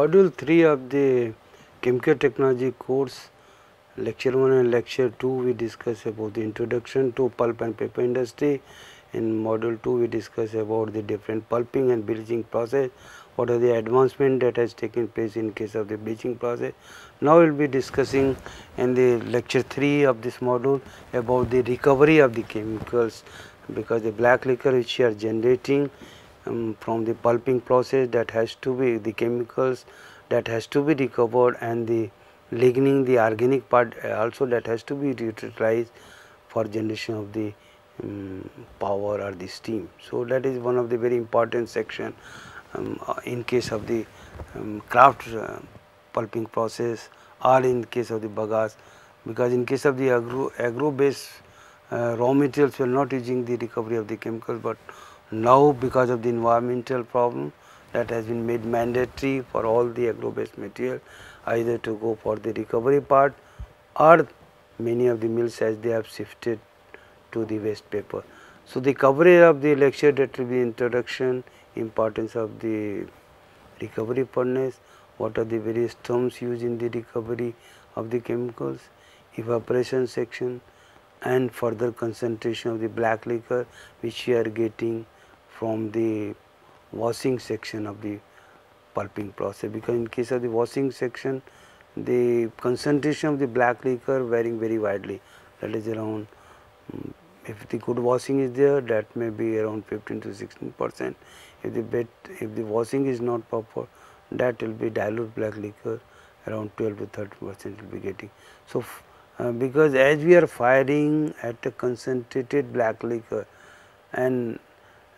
Module 3 of the Chemical Technology course, Lecture 1 and Lecture 2, we discuss about the introduction to pulp and paper industry. In Module 2, we discuss about the different pulping and bleaching process, what are the advancement that has taken place in case of the bleaching process. Now, we will be discussing in the Lecture 3 of this module about the recovery of the chemicals, because the black liquor which we are generating from the pulping process, that has to be the chemicals that has to be recovered, and the lignin, the organic part also, that has to be utilized for generation of the power or the steam. So, that is one of the very important section in case of the craft pulping process, or in case of the bagasse, because in case of the agro based raw materials, we are not using the recovery of the chemicals, but now because of the environmental problem, that has been made mandatory for all the agro based material, either to go for the recovery part, or many of the mills as they have shifted to the waste paper. So, the coverage of the lecture, that will be introduction, importance of the recovery furnace, what are the various terms used in the recovery of the chemicals, evaporation section, and further concentration of the black liquor which we are getting from the washing section of the pulping process, because in case of the washing section, the concentration of the black liquor varying very widely, that is around if the good washing is there, that may be around 15 to 16%. If the washing is not proper, that will be dilute black liquor around 12 to 30% will be getting. So, because as we are firing at a concentrated black liquor, and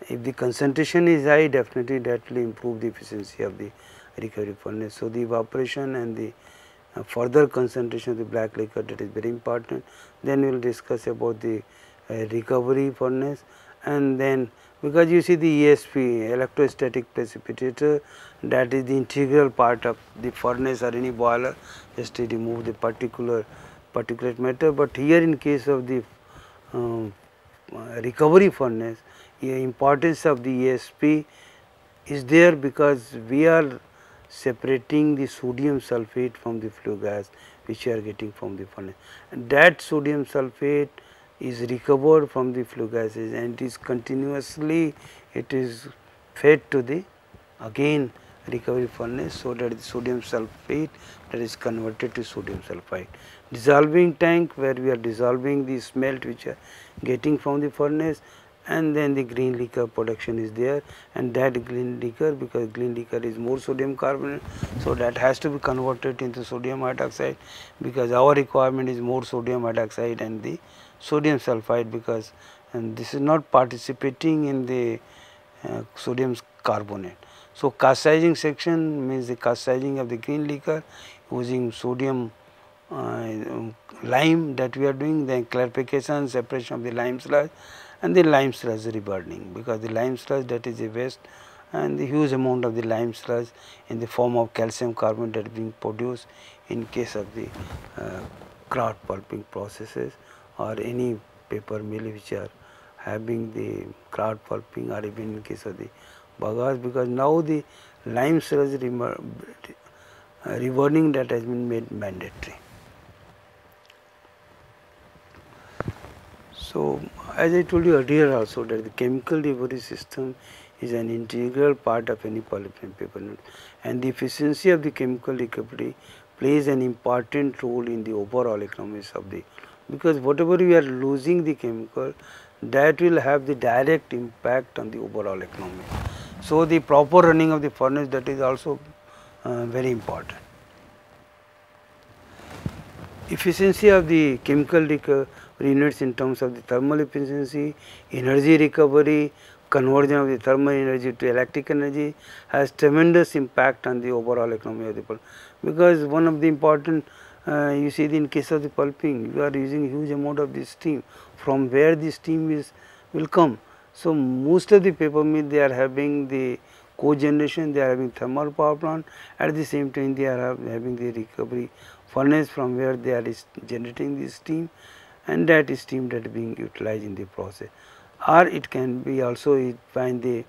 if the concentration is high, definitely that will improve the efficiency of the recovery furnace. So, the evaporation and the further concentration of the black liquor, that is very important. Then we will discuss about the recovery furnace, and then because you see the ESP, electrostatic precipitator, that is the integral part of the furnace or any boiler, just to remove the particulate matter. But here in case of the recovery furnace, the importance of the ESP is there, because we are separating the sodium sulphate from the flue gas which we are getting from the furnace, and that sodium sulphate is recovered from the flue gases, and it is continuously fed to the again recovery furnace, so that the sodium sulphate that is converted to sodium sulphide. Dissolving tank, where we are dissolving the smelt which are getting from the furnace, and then the green liquor production is there, and that green liquor, because green liquor is more sodium carbonate, so that has to be converted into sodium hydroxide, because our requirement is more sodium hydroxide and the sodium sulphide, because and this is not participating in the sodium carbonate. So, causticizing section means the causticizing of the green liquor using sodium lime that we are doing, then clarification, separation of the lime sludge, and the lime sludge reburning, because the lime sludge, that is a waste, and the huge amount of the lime sludge in the form of calcium carbonate that is being produced in case of the kraft pulping processes, or any paper mill which are having the kraft pulping, or even in case of the bagasse, because now the lime sludge reburning, that has been made mandatory. So, as I told you earlier also, that the chemical recovery system is an integral part of any pulp and paper mill, and the efficiency of the chemical recovery plays an important role in the overall economics of the, because whatever we are losing the chemical, that will have the direct impact on the overall economy. So, the proper running of the furnace, that is also very important. Efficiency of the chemical recovery units in terms of the thermal efficiency, energy recovery, conversion of the thermal energy to electric energy has tremendous impact on the overall economy of the pulp, because one of the important you see in case of the pulping, you are using huge amount of the steam, from where the steam will come. So, most of the paper mill, they are having the cogeneration, they are having thermal power plant, at the same time they are having the recovery furnace from where they are generating the steam, and that is steam that is being utilized in the process. Or it can be also find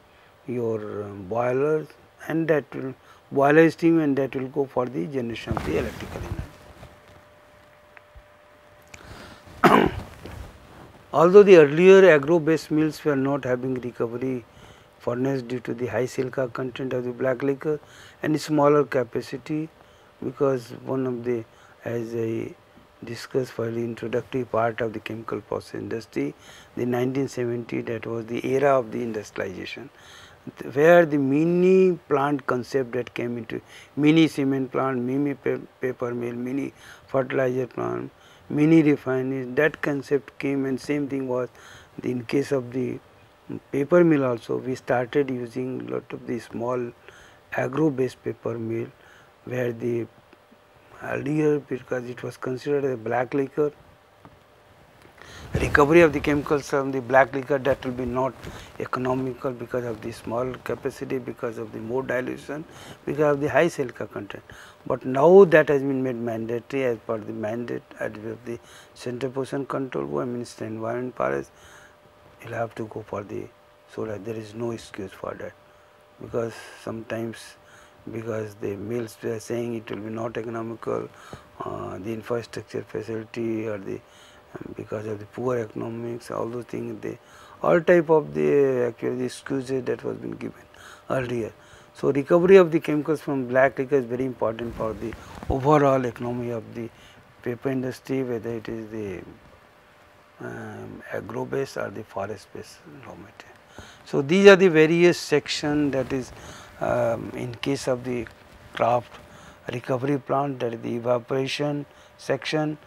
your boilers, and that will boiler steam, and that will go for the generation of the electrical energy. Although the earlier agro-based mills were not having recovery furnace due to the high silica content of the black liquor and smaller capacity, because one of the, as I discussed for the introductory part of the chemical process industry, the 1970, that was the era of the industrialization, where the mini plant concept that came into, mini cement plant, mini paper mill, mini fertilizer plant, mini refineries, that concept came, and same thing was in case of the paper mill also. We started using lot of the small agro based paper mill, where the earlier, because it was considered a black liquor, recovery of the chemicals from the black liquor, that will be not economical because of the small capacity, because of the more dilution, because of the high silica content. But now that has been made mandatory as per the mandate of the Central Pollution Control Board, Minister of Environment Paris, you will have to go for the, so that there is no excuse for that, because sometimes, because the mills were saying it will be not economical, the infrastructure facility, or the because of the poor economics, all those things, they all type of the actually the excuses that was been given earlier. So recovery of the chemicals from black liquor is very important for the overall economy of the paper industry, whether it is the agro based or the forest based raw material. So these are the various sections, that is in case of the craft recovery plant, that is the evaporation section,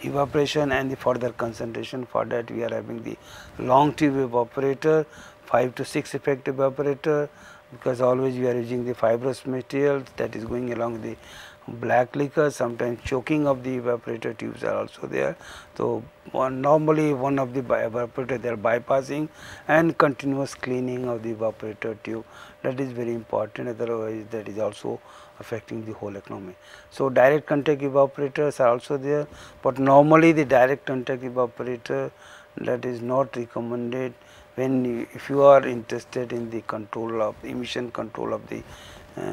evaporation and the further concentration. For that we are having the long tube evaporator, 5 to 6 effect evaporator, because always we are using the fibrous material that is going along the black liquor. Sometimes choking of the evaporator tubes are also there. So normally one of the evaporator they are bypassing, and continuous cleaning of the evaporator tube, that is very important, otherwise that is also affecting the whole economy. So direct contact evaporators are also there, but normally the direct contact evaporator, that is not recommended when you, if you are interested in the control of emission control of the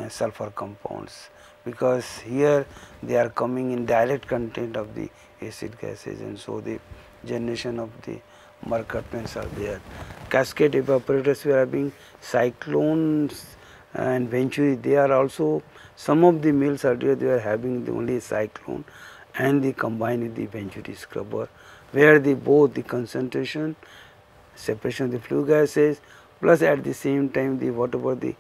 sulfur compounds, because here they are coming in direct content of the acid gases, and so the generation of the mercurtments are there. Cascade evaporators we are having, cyclones and venturi, they are also, some of the mills earlier they are having the only cyclone and the combined with the venturi scrubber, where the both the concentration, separation of the flue gases, plus at the same time the whatever the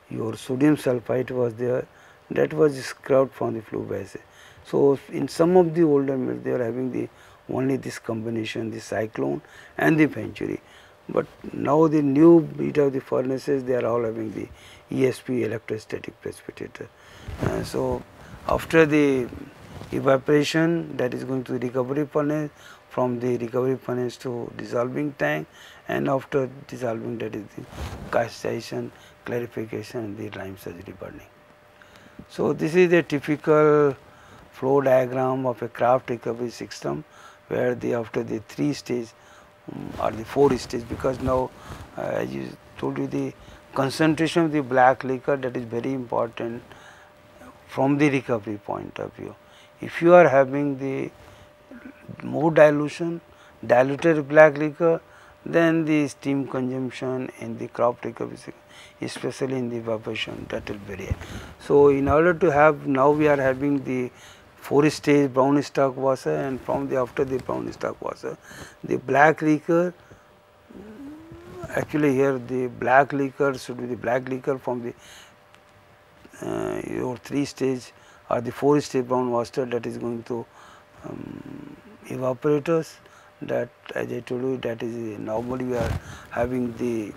your sodium sulphite was there, that was scrubbed from the flue gases. So in some of the older mills they are having the only this combination, the cyclone and the venturi. But now the new bit of the furnaces, they are all having the ESP, electrostatic precipitator. So after the evaporation, that is going to the recovery furnace, from the recovery furnace to dissolving tank, and after dissolving, that is the castization, clarification and the lime surgery burning. So this is a typical flow diagram of a craft recovery system, where the after the 3 stage or the 4 stage, because now as you told you, the concentration of the black liquor, that is very important from the recovery point of view. If you are having the more dilution, diluted black liquor, then the steam consumption in the crop recovery, especially in the evaporation, that will vary. So in order to have, now we are having the 4 stage brown stock washer, and from the after the brown stock washer, the black liquor, actually here the black liquor should be the black liquor from the your 3 stage or the 4 stage brown washer, that is going to evaporators, that as I told you, that is normally we are having the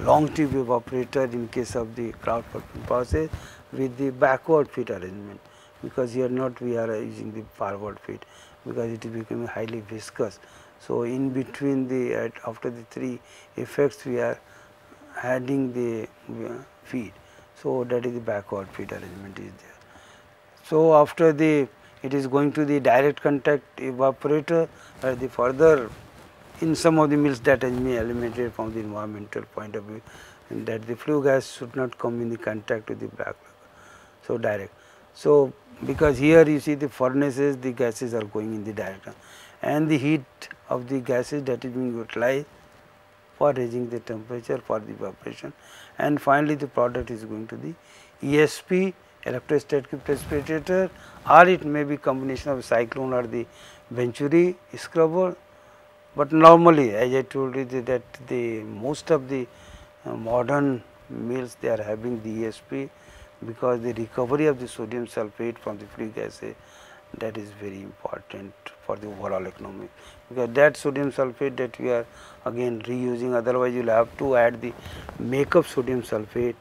long tube evaporator in case of the kraft process with the backward feed arrangement, because here not we are using the forward feed, because it is becoming highly viscous. So in between the after the 3 effects we are adding the feed, so that is the backward feed arrangement is there. So after the, it is going to the direct contact evaporator, where the further in some of the mills that has been eliminated from the environmental point of view, and that the flue gas should not come in the contact with the black liquor. So, direct. So, because here you see the furnaces, the gases are going in the direction, and the heat of the gases that is being utilized for raising the temperature for the evaporation, and finally the product is going to the ESP, electrostatic precipitator, or it may be combination of cyclone or the Venturi scrubber. But normally, as I told you that the most of the modern mills, they are having the ESP, because the recovery of the sodium sulphate from the flue gases, that is very important for the overall economy, because that sodium sulphate that we are again reusing, otherwise you will have to add the makeup sodium sulphate,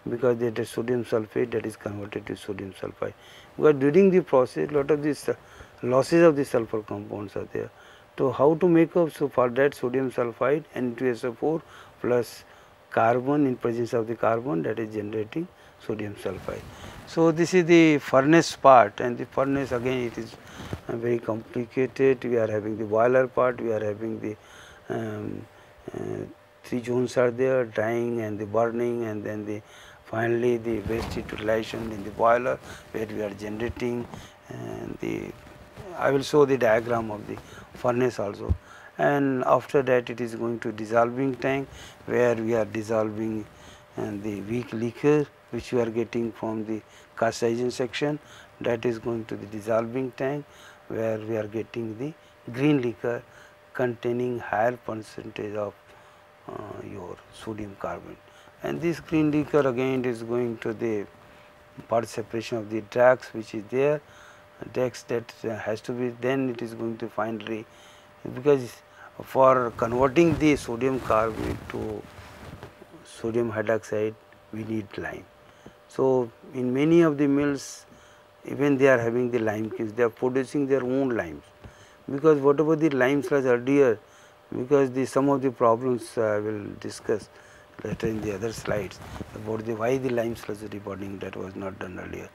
because that is sodium sulphate that is converted to sodium sulphide, because during the process lot of these losses of the sulfur compounds are there. So, how to make up? So, for that sodium sulphide N2SO4 plus carbon, in presence of the carbon, that is generating sodium sulphide. So, this is the furnace part, and the furnace again it is very complicated. We are having the boiler part, we are having the three zones are there, drying and the burning, and then the finally the waste heat utilization in the boiler, where we are generating the, I will show the diagram of the furnace also, and after that it is going to dissolving tank, where we are dissolving the weak liquor which we are getting from the castization section, that is going to the dissolving tank, where we are getting the green liquor containing higher percentage of your sodium carbonate, and this green liquor again is going to the part separation of the drugs which is there, drugs that has to be, then it is going to finally, because for converting the sodium carbonate to sodium hydroxide we need lime. So, in many of the mills, even they are having the lime kilns, they are producing their own limes, because whatever the lime sludge earlier, because the some of the problems I will discuss later in the other slides about the why the lime sludge reporting that was not done earlier.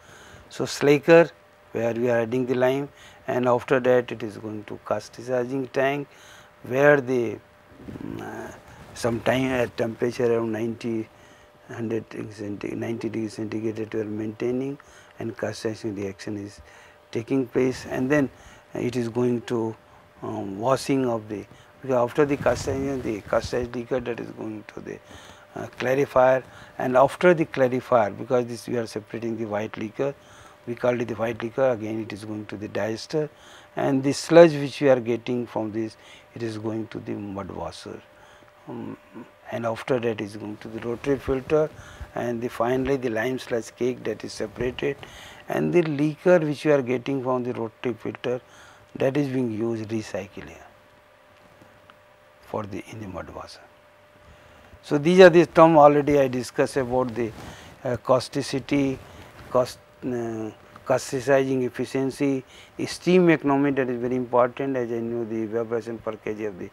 So, slaker, where we are adding the lime, and after that it is going to castizing tank, where the some time at temperature around 90 degrees centigrade we are maintaining, and castization reaction is taking place, and then it is going to washing of the, because after the castization, the castized liquor that is going to the clarifier, and after the clarifier, because this we are separating the white liquor, we called it the white liquor, again it is going to the diester, and the sludge which we are getting from this, it is going to the mud washer, and after that is going to the rotary filter, and the finally the lime sludge cake that is separated, and the liquor which we are getting from the rotary filter, that is being used recycle here for the in the mud washer. So, these are the term already I discussed about the causticity, causticizing efficiency, steam economy, that is very important, as I know the evaporation per kg of the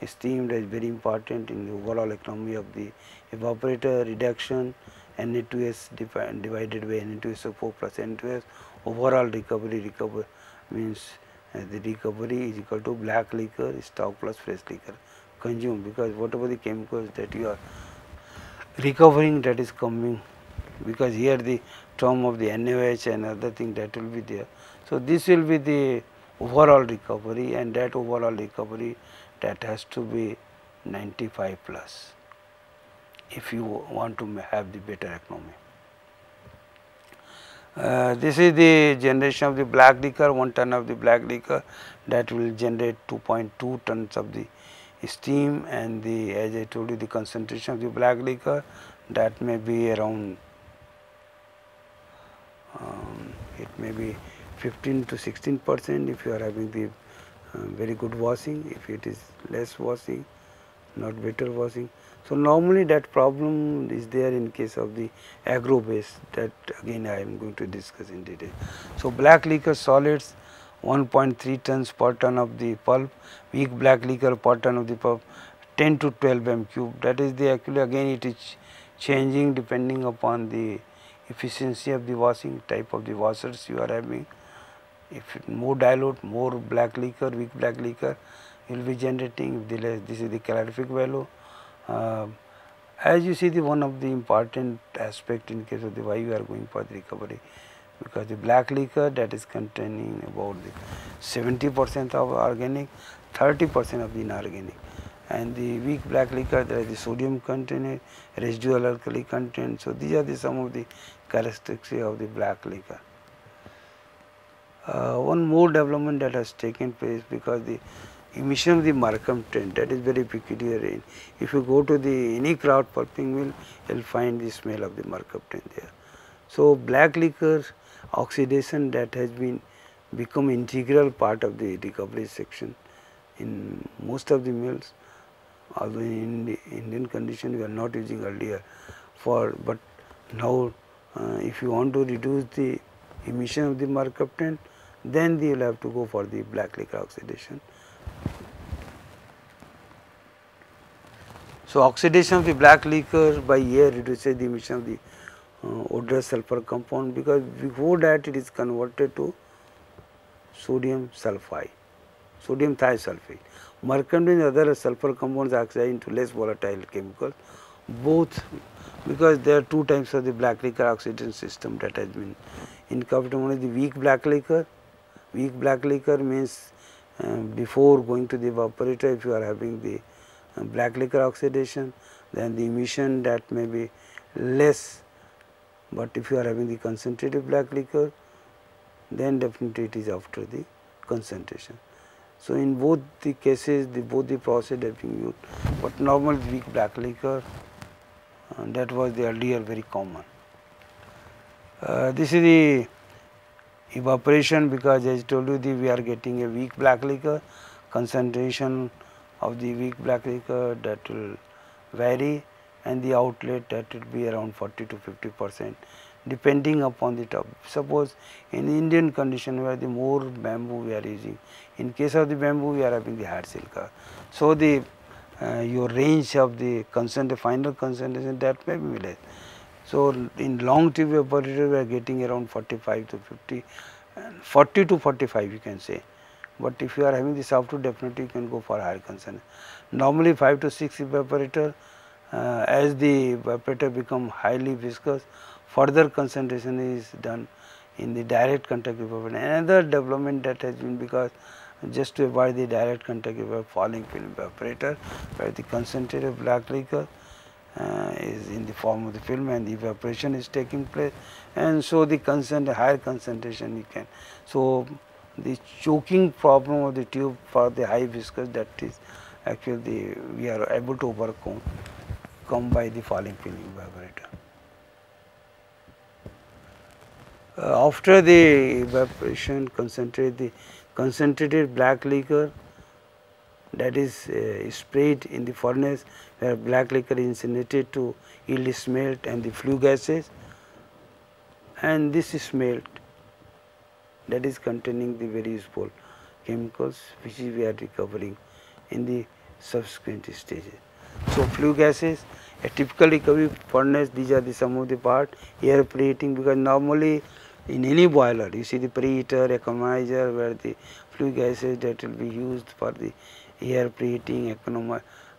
steam, that is very important in the overall economy of the evaporator, reduction, Na2S divided by Na2SO4 plus N2S, overall recovery means the recovery is equal to black liquor stock plus fresh liquor consumed, because whatever the chemicals that you are recovering, that is coming, because here the term of the NaOH and other thing that will be there. So, this will be the overall recovery, and that overall recovery that has to be 95 plus if you want to have the better economy. This is the generation of the black liquor, 1 ton of the black liquor that will generate 2.2 tons of the steam, and the, as I told you, the concentration of the black liquor that may be around it may be 15 to 16% if you are having the very good washing, if it is less washing, not better washing. So, normally that problem is there in case of the agro base, that again I am going to discuss in detail. So, black liquor solids 1.3 tons per ton of the pulp, weak black liquor per ton of the pulp 10 to 12 m cube, that is the actually again it is changing depending upon the efficiency of the washing, type of the washers you are having. If more dilute, more black liquor, weak black liquor will be generating, this is the calorific value, As you see, the one of the important aspect in case of the why we are going for the recovery, because the black liquor that is containing about the 70% of organic, 30% of the inorganic, and the weak black liquor there is the sodium content, residual alkali content. So these are the some of the characteristics of the black liquor. One more development that has taken place, because the emission of the mercaptan, that is very peculiar. If you go to the any kraft pulping mill, you will find the smell of the mercaptan there. So black liquor oxidation that has been become integral part of the recovery section in most of the mills, although in the Indian condition we are not using earlier but now if you want to reduce the emission of the mercaptan, then you will have to go for the black liquor oxidation. So oxidation of the black liquor by air reduces the emission of the odorous sulfur compound, because before that it is converted to sodium sulfide, sodium thiosulfate. Mercaptan and other sulfur compounds oxidize into less volatile chemicals, both because there are two types of the black liquor oxidation system that has been incorporated. One is the weak black liquor. Weak black liquor means before going to the evaporator, if you are having the black liquor oxidation, then the emission that may be less, but if you are having the concentrated black liquor, then definitely it is after the concentration. So in both the cases, both the process have been used, but normal weak black liquor that was the earlier very common. This is the evaporation, because as I told you, we are getting a weak black liquor. Concentration of the weak black liquor that will vary, and the outlet that will be around 40 to 50% depending upon the top. Suppose in Indian condition where the more bamboo we are using, in case of the bamboo we are having the hard silica. So the your range of the final concentration that may be less. So in long tube evaporator we are getting around 45 to 50, 40 to 45 you can say. But if you are having the soft tube, definitely you can go for higher concentration. Normally 5 to 6 evaporator, as the evaporator become highly viscous, further concentration is done in the direct contact evaporator. Another development that has been, because just to avoid the direct contact falling film evaporator, where the concentrated black liquor is in the form of the film and the evaporation is taking place, and so the higher concentration you can. So the choking problem of the tube for the high viscous, that is actually we are able to overcome by the falling film evaporator. After the evaporation, the concentrated black liquor that is sprayed in the furnace, where black liquor is incinerated to yield smelt and the flue gases, and this smelt that is containing the very useful chemicals which we are recovering in the subsequent stages. So flue gases, a typical recovery furnace, these are the some of the part. Air preheating, because normally in any boiler you see the preheater, economizer, where the flue gases that will be used for the air preheating,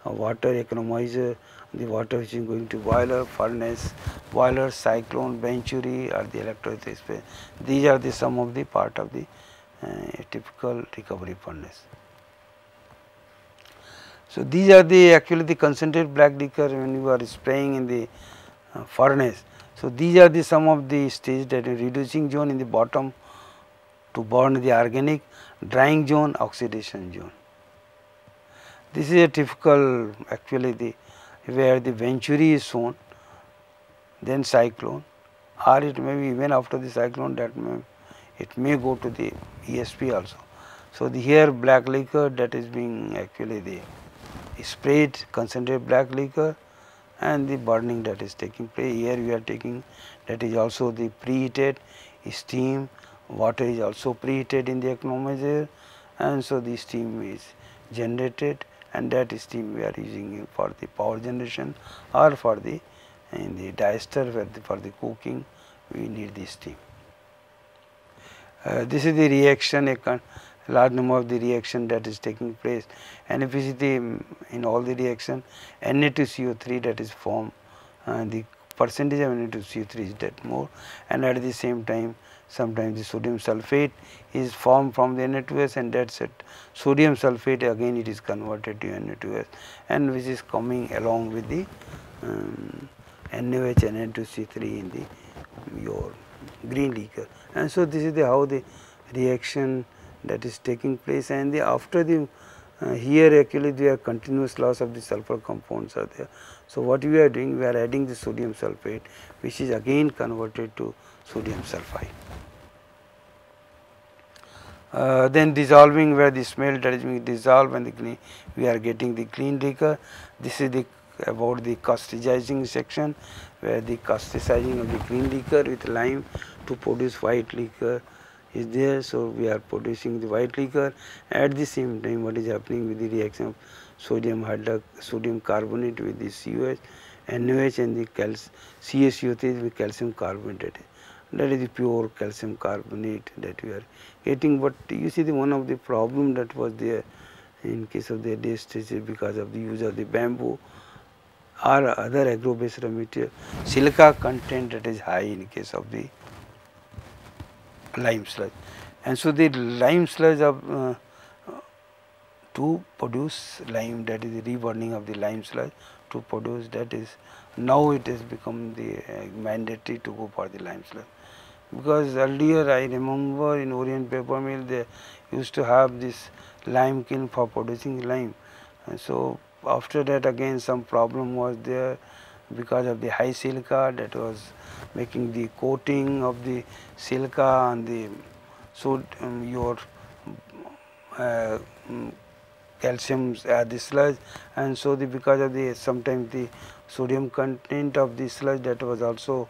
water economizer, the water which is going to boiler, furnace, boiler, cyclone, venturi, or the electrolysis space. These are the some of the part of the typical recovery furnace. So these are actually the concentrated black liquor when you are spraying in the furnace. So these are the some of the stages, that is reducing zone in the bottom to burn the organic, drying zone, oxidation zone. This is a typical actually where the venturi is shown, then cyclone, or it may be even after the cyclone it may go to the ESP also. So here black liquor that is being actually the sprayed concentrated black liquor, and the burning that is taking place. Here we are taking, that is also the preheated steam, water is also preheated in the economizer, and so the steam is generated, and that steam we are using for the power generation or for the in the diester, where for the cooking we need the steam. This is the reaction, large number of the reaction that is taking place, and if you see the in all the reaction Na2CO3 that is formed, the percentage of Na2CO3 is that more, and at the same time sometimes the sodium sulphate is formed from the Na2S, and that's it. Sodium sulphate again it is converted to Na2S, and which is coming along with the NaOH and Na2C3 in the your green liquor. And so this is the how the reaction that is taking place, and the after the here actually there are continuous loss of the sulfur compounds are there. So what we are doing, we are adding the sodium sulphate, which is again converted to sodium sulphide. Then dissolving, where the smell that is being dissolved and the clean, we are getting the clean liquor. This is the about the causticizing section, where the causticizing of the clean liquor with lime to produce white liquor is there. So we are producing the white liquor. At the same time, what is happening with the reaction of sodium carbonate with the COH, NaOH and the CaCO3 with calcium carbonate. That is the pure calcium carbonate that we are getting. But you see, the one of the problem that was there in case of the early stages, because of the use of the bamboo or other agro-based raw material, silica content that is high in case of the lime sludge. And so the lime sludge of to produce lime, that is the reburning of the lime sludge to produce, that is now it has become the mandatory to go for the lime sludge. Because earlier I remember in Orient paper mill they used to have this lime kiln for producing lime, and so after that again some problem was there because of the high silica that was making the coating of the silica on the your calcium the sludge, and so the because of the sometimes the sodium content of the sludge that was also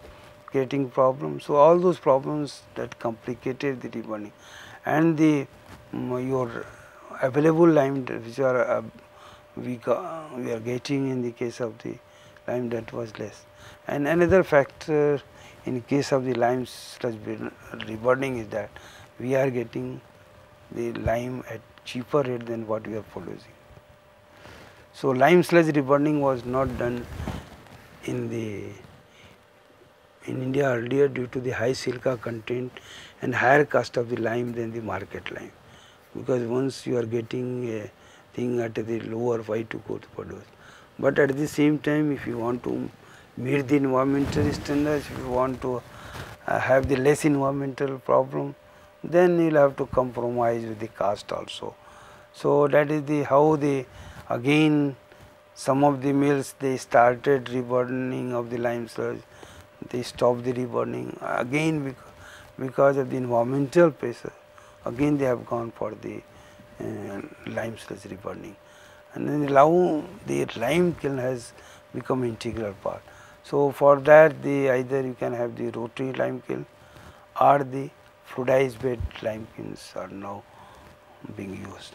getting problems. So all those problems that complicated the reburning, and the your available lime which are we are getting in the case of the lime that was less. And another factor in case of the lime sludge reburning is that we are getting the lime at cheaper rate than what we are producing. So lime sludge reburning was not done in India earlier due to the high silica content and higher cost of the lime than the market lime, because once you are getting a thing at the lower, why to go to produce. But at the same time, if you want to meet the environmental standards, if you want to have the less environmental problem, then you will have to compromise with the cost also. So that is the how the again some of the mills they started reburning of the lime sludge, they stopped the reburning again because of the environmental pressure. Again they have gone for the lime sludge reburning, and then now the lime kiln has become integral part. So for that the either you can have the rotary lime kiln or the fluidized bed lime kilns are now being used.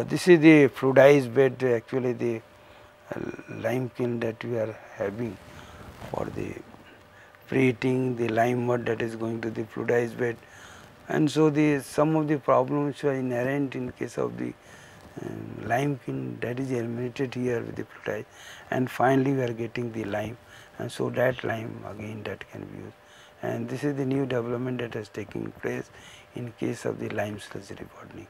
This is the fluidized bed, actually the lime kiln that we are having for the preheating the lime mud that is going to the fluidized bed. And so the some of the problems which are inherent in case of the lime kiln, that is eliminated here with the fluidized, and finally we are getting the lime, and so that lime again that can be used. And this is the new development that is taking place in case of the lime sludge reburning.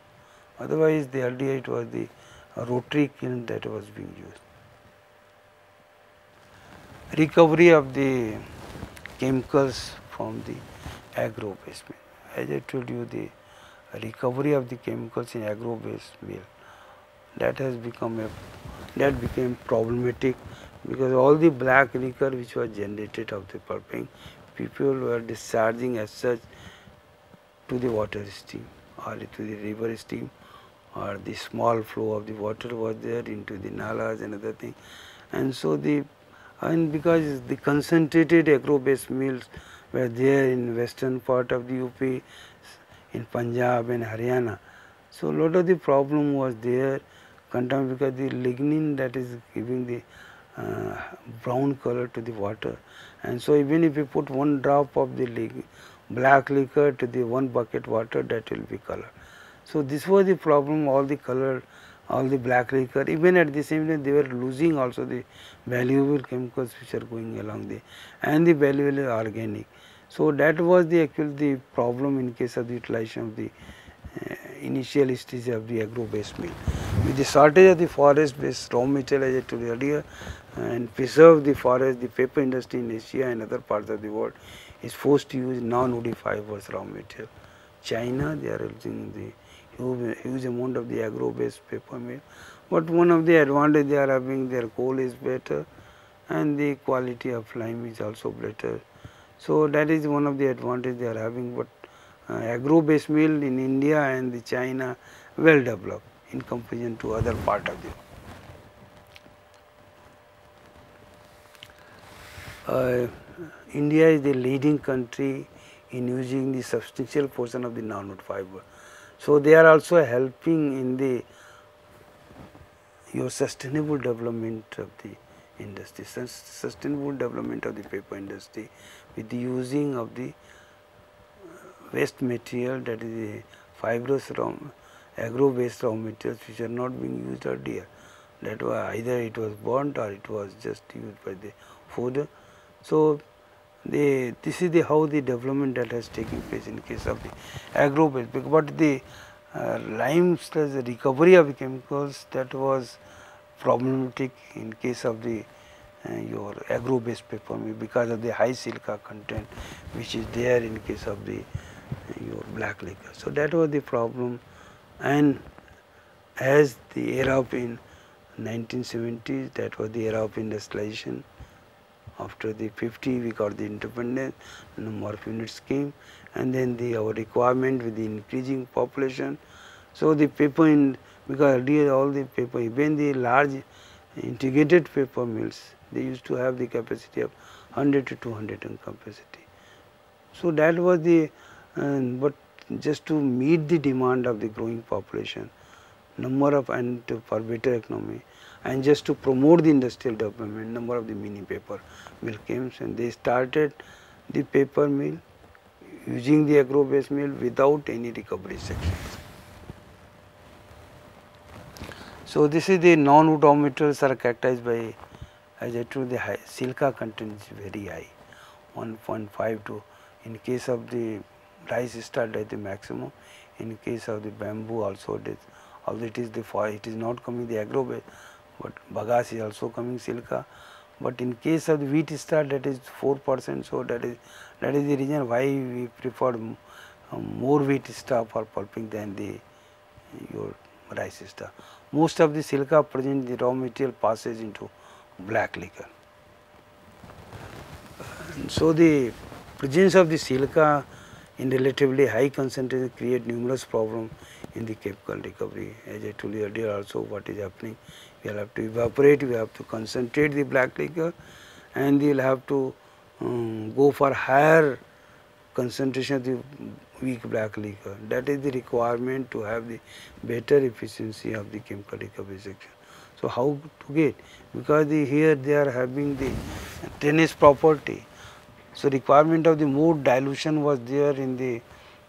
Otherwise the earlier it was the rotary kiln that was being used. Recovery of the chemicals from the agro-based mill. As I told you, the recovery of the chemicals in agro-based mill, that has become that became problematic, because all the black liquor which was generated of the pulping, people were discharging as such to the water stream or to the river stream, or the small flow of the water was there into the nalas and other thing. And so and because the concentrated agro-based mills were there in western part of the UP, in Punjab and Haryana, so lot of the problem was there because the lignin that is giving the brown color to the water, and so even if you put one drop of the black liquor to the 1 bucket water, that will be color. So this was the problem, all the color, all the black liquor, even at the same time they were losing also the valuable chemicals which are going along the, and the valuable organic. So that was the actual the problem in case of the utilization of the initial stage of the agro-based mill. With the shortage of the forest-based raw material, as I told you earlier, and preserve the forest, the paper industry in Asia and other parts of the world is forced to use non-woody fibers raw material. China, they are using the huge amount of the agro-based paper mill, but one of the advantage they are having, their coal is better and the quality of lime is also better. So that is one of the advantage they are having, but agro-based mill in India and the China well developed in comparison to other part of the world. India is the leading country in using the substantial portion of the non-wood fiber. So they are also helping in the your sustainable development of the industry, sustainable development of the paper industry with the using of the waste material, that is the fibrous agro-based raw materials which are not being used earlier. That was either it was burnt or it was just used by the food. So this is the how the development that has taken place in case of the agro-based, but the lime's recovery of the chemicals, that was problematic in case of the your agro-based paper mill because of the high silica content which is there in case of the your black liquor. So that was the problem, and as the era of in 1970s, that was the era of industrialization. After the 50 we got the independence, number of units came, and then our requirement with the increasing population. So the paper in, because earlier all the paper, even the large integrated paper mills, they used to have the capacity of 100 to 200 ton capacity. So that was the, but just to meet the demand of the growing population, number of, and for better economy, and just to promote the industrial development, number of the mini paper mill came, and they started the paper mill using the agro-based mill without any recovery sections. So this is the non-wood raw materials are characterized by, as I told, the high silica content is very high, 1.5 to, in case of the rice start at the maximum, in case of the bamboo also it is, although it is the it is not coming the agro-based, but bagasse is also coming silica, but in case of the wheat starch, that is 4%, so that is the reason why we prefer more wheat starch for pulping than the your rice starch. Most of the silica present, the raw material passes into black liquor. So the presence of the silica in relatively high concentration create numerous problems in the chemical recovery. As I told you earlier also, what is happening, we will have to evaporate, we have to concentrate the black liquor, and we will have to go for higher concentration of the weak black liquor. That is the requirement to have the better efficiency of the chemical recovery section. So how to get, because here they are having the tenacious property. So requirement of the more dilution was there in the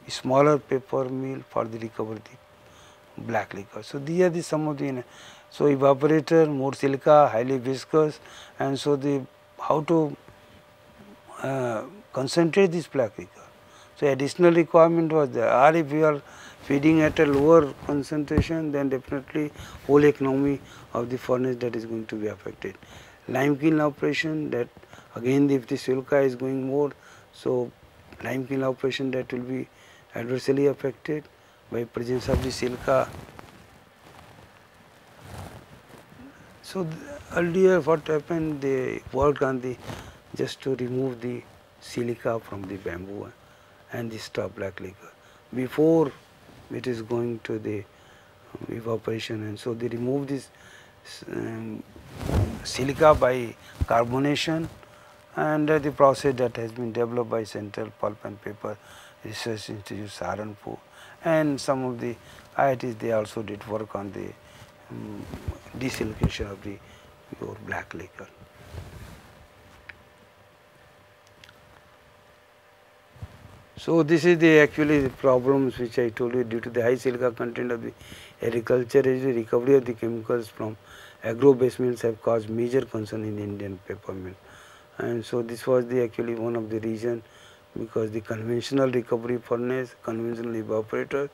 smaller paper mill for the recovery the black liquor. So these are the some of the, so evaporator, more silica, highly viscous, and so the how to concentrate this black liquor. So additional requirement was there, or if we are feeding at a lower concentration, then definitely whole economy of the furnace that is going to be affected. Lime kiln operation, that again if the silica is going more, so lime kiln operation that will be adversely affected by presence of the silica. So earlier what happened, they worked on the just to remove the silica from the bamboo and the straw black liquor before it is going to the evaporation, and so they remove this silica by carbonation, and the process that has been developed by Central Pulp and Paper Research Institute Saharanpur, and some of the IITs, they also did work on the desilication of the your black liquor. So this is the actually the problems which I told you. Due to the high silica content of the agriculture, the recovery of the chemicals from agro-based mills have caused major concern in the Indian paper mill. And so this was the actually one of the reason, because the conventional recovery furnace, conventional evaporators,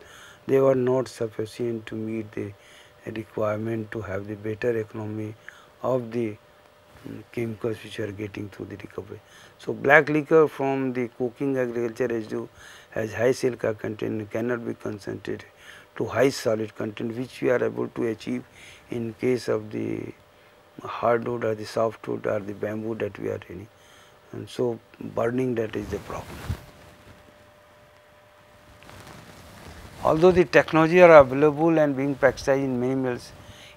they were not sufficient to meet the requirement to have the better economy of the chemicals which are getting through the recovery. So black liquor from the cooking agriculture residue has high silica content and cannot be concentrated to high solid content, which we are able to achieve in case of the hardwood or the softwood or the bamboo that we are in. And so burning, that is the problem. Although the technology are available and being practiced in many mills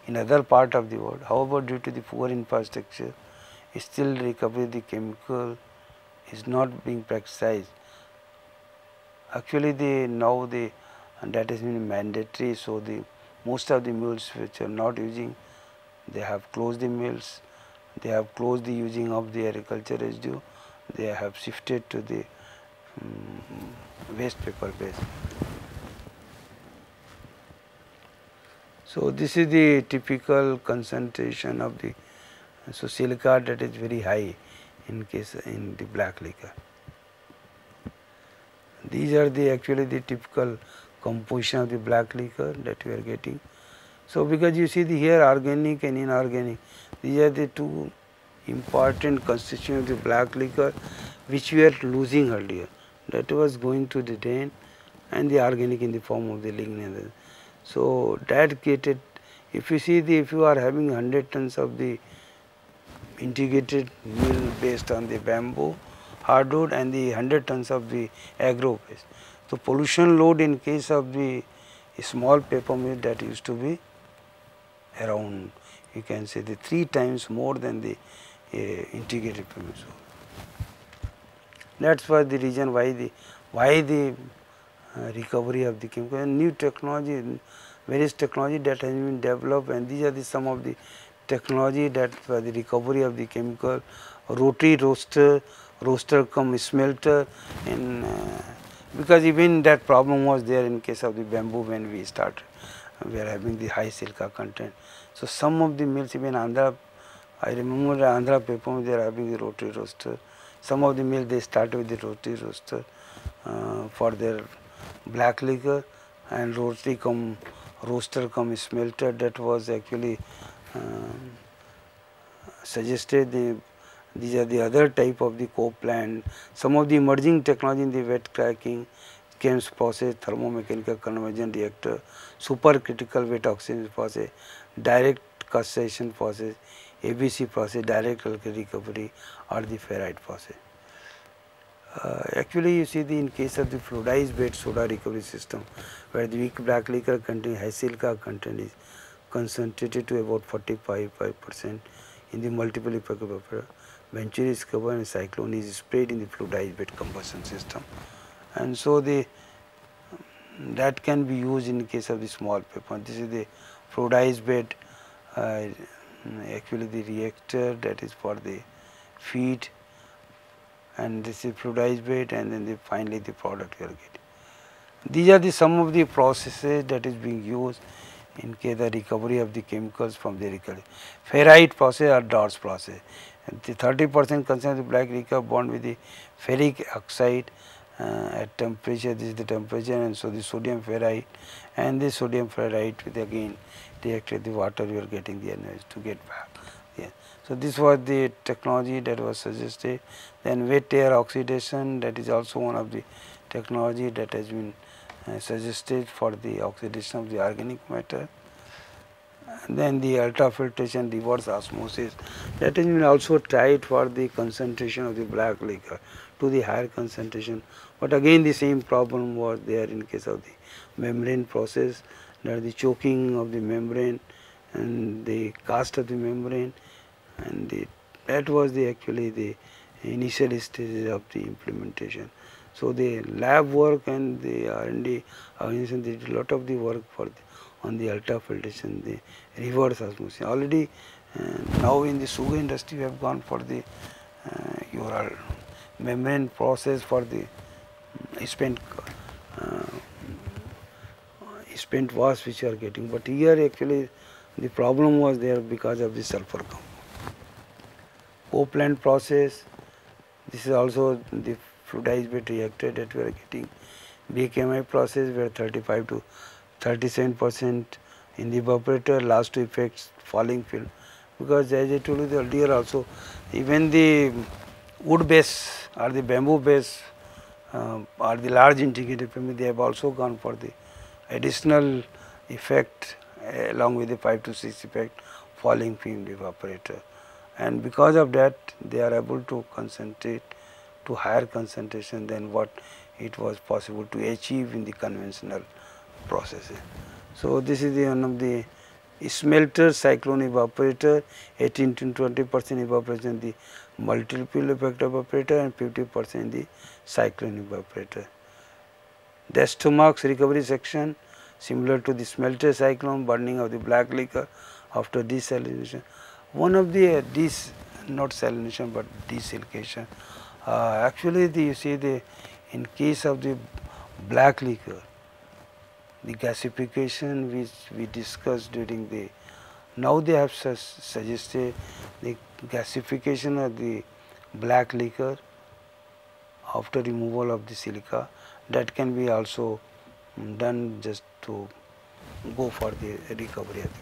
in other part of the world, however, due to the poor infrastructure, still recovery of the chemical is not being practiced. Actually, now that has been mandatory, so the most of the mills which are not using, they have closed the mills, they have closed the using of the agriculture residue, they have shifted to the waste paper base. So this is the typical concentration of the silica that is very high in the black liquor. These are actually the typical composition of the black liquor that we are getting. So because you see here organic and inorganic, these are the two important constituents of the black liquor which we are losing earlier. That was going to the drain, and the organic in the form of the lignin. So that created, if you see if you are having 100 tons of the integrated mill based on the bamboo, hardwood, and the 100 tons of the agro waste. So pollution load in case of the small paper mill, that used to be around, you can say, the 3 times more than the integrated paper mill. That's why the reason why the recovery of the chemical and new technology, various technology that has been developed, and these are some of the technology that for the recovery of the chemical, rotary roaster cum smelter, and because even that problem was there in case of the bamboo when we started, we are having the high silica content. So some of the mills, even Andhra, I remember Andhra paper mill, they are having the rotary roaster. Some of the mills they started with the rotary roaster for their black liquor, and rotary cum roaster cum smelter, that was actually suggested. These are the other type of the coke plant. Some of the emerging technology in the wet cracking, CAMS process, thermomechanical conversion reactor, supercritical wet oxidation process, direct castration process, ABC process, direct alkali recovery, or the ferrite process. Actually, you see in case of the fluidized bed soda recovery system, where the weak black liquor content high silica content is concentrated to about 45% in the multiple effect evaporator. Venturi is covered and cyclone is sprayed in the fluidized bed combustion system, and so that can be used in case of the small paper. This is the fluidized bed, actually the reactor that is for the feed, and this is fluidized bed, and then finally the product you are getting. These are some of the processes that is being used in case the recovery of the chemicals from the recovery. Ferrite process or DOTS process. And the 30% concerns the black liquor bond with the ferric oxide at temperature. This is the temperature, and so the sodium ferrite and the sodium ferrite with again reacted the water, you are getting the energy to get back. Yeah. So this was the technology that was suggested. Then wet air oxidation, that is also one of the technology that has been suggested for the oxidation of the organic matter. And then the ultrafiltration reverse osmosis, that has been also tried for the concentration of the black liquor to the higher concentration, but again the same problem was there in case of the membrane process, that the choking of the membrane and the cast of the membrane, and that was actually the initial stages of the implementation. So the lab work and the R&D organization, they did a lot of the work on the ultrafiltration, the reverse osmosis. Already now in the sugar industry we have gone for the your membrane process for the spent uh, spent was which you are getting, but here actually the problem was there because of the sulfur compound. Copeland process, this is also the fluidized bed reactor that we are getting. BKMI process where 35 to 37% in the evaporator, last two effects falling film, because as I told you earlier also, even the wood base or the bamboo base or the large integrated family, they have also gone for the additional effect along with the 5 to 6 effect falling film evaporator, and because of that they are able to concentrate to higher concentration than what it was possible to achieve in the conventional processes. So this is the one of the smelter cyclone evaporator, 18 to 20% evaporation the multiple effect evaporator and 50% the cyclone evaporator. Destomux recovery section similar to the smelter cyclone, burning of the black liquor after desalination. One of the not salination but desilication. Actually, you see the in case of the black liquor, the gasification which we discussed during the, now they have suggested the gasification of the black liquor after removal of the silica, that can be also done just to go for the recovery of the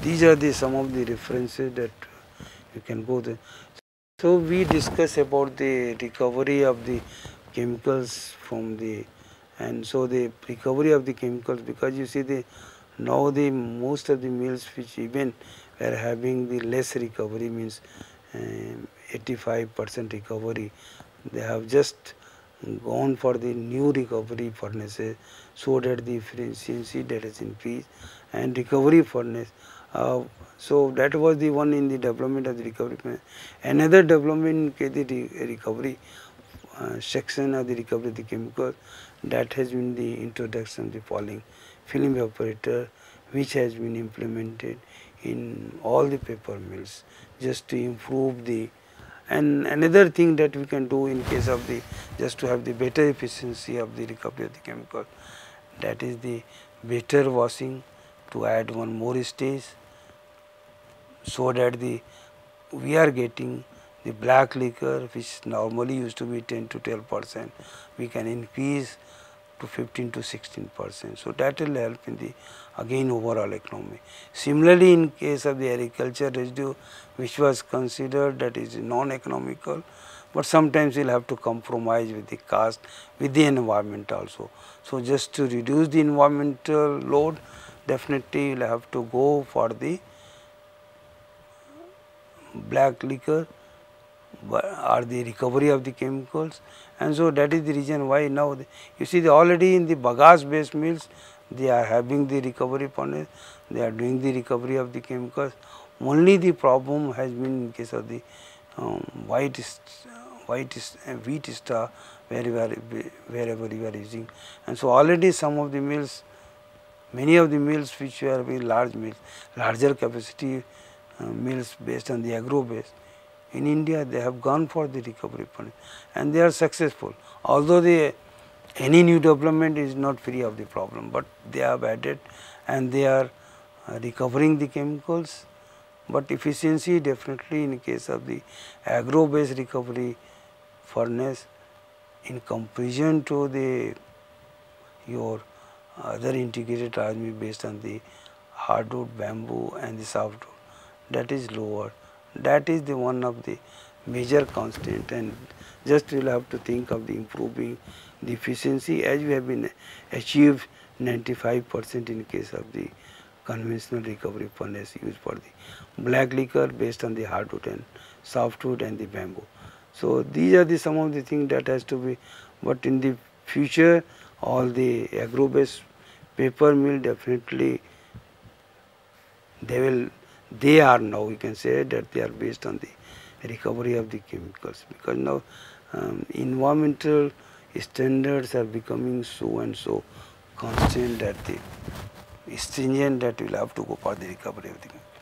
these are the some of the references that you can go there. So we discuss about the recovery of the chemicals from the, and so the recovery of the chemicals, because you see the now the most of the mills which even were having the less recovery, means 85% recovery, they have just gone for the new recovery furnaces, so that the efficiency that is increased and recovery furnace. So that was the one in the development of the recovery furnace. Another development in the recovery section of the recovery of the chemicals, that has been the introduction of the falling film evaporator, which has been implemented in all the paper mills just to improve the. And another thing that we can do in case of the, just to have the better efficiency of the recovery of the chemical, that is the better washing, to add one more stage, so that the we are getting the black liquor which normally used to be 10 to 12%, we can increase to 15 to 16%. So that will help in the again overall economy. Similarly, in case of the agriculture residue, which was considered that is non-economical, but sometimes we will have to compromise with the cost, with the environment also. So just to reduce the environmental load, definitely you will have to go for the black liquor or the recovery of the chemicals, and so that is the reason why now you see already in the bagasse based mills, they are having the recovery furnace, they are doing the recovery of the chemicals. Only the problem has been in case of the wheat star, wherever you are using, and so already some of the mills, many of the mills which were very large mills, larger capacity mills based on the agro base, in India they have gone for the recovery furnace and they are successful. Although any new development is not free of the problem, but they have added and they are recovering the chemicals, but efficiency definitely in case of the agro based recovery furnace in comparison to the your other integrated transmission based on the hardwood, bamboo and the softwood, that is lower. That is the one of the major constant, and just we will have to think of the improving the efficiency, as we have been achieved 95% in case of the conventional recovery furnace used for the black liquor based on the hardwood and softwood and the bamboo. So these are the some of the things that has to be, but in the future all the agro based paper mill definitely they are now we can say that they are based on the recovery of the chemicals, because now environmental standards are becoming so and so constant that the stringent that will have to go for the recovery of the chemicals.